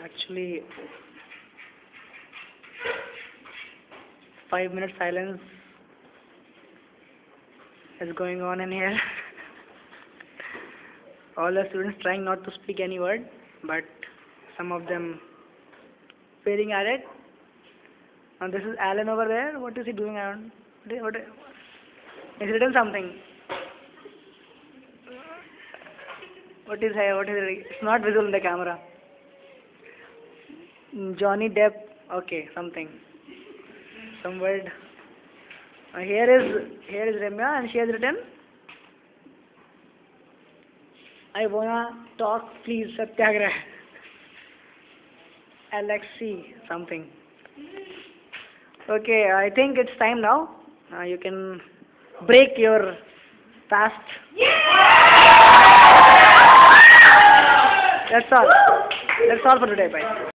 Actually, 5 minute silence is going on in here. All the students trying not to speak any word, but some of them failing at it. And this is Alan over there. What is he doing around? He's written something. What is here? What is it? It's not visible in the camera. Johnny Depp. Okay, something. Some word. Here is Ramya, and she has written, I wanna talk, please, Satyagrah. Alexi, something. Okay, I think it's time now. You can break your fast. That's all. That's all for today. Bye.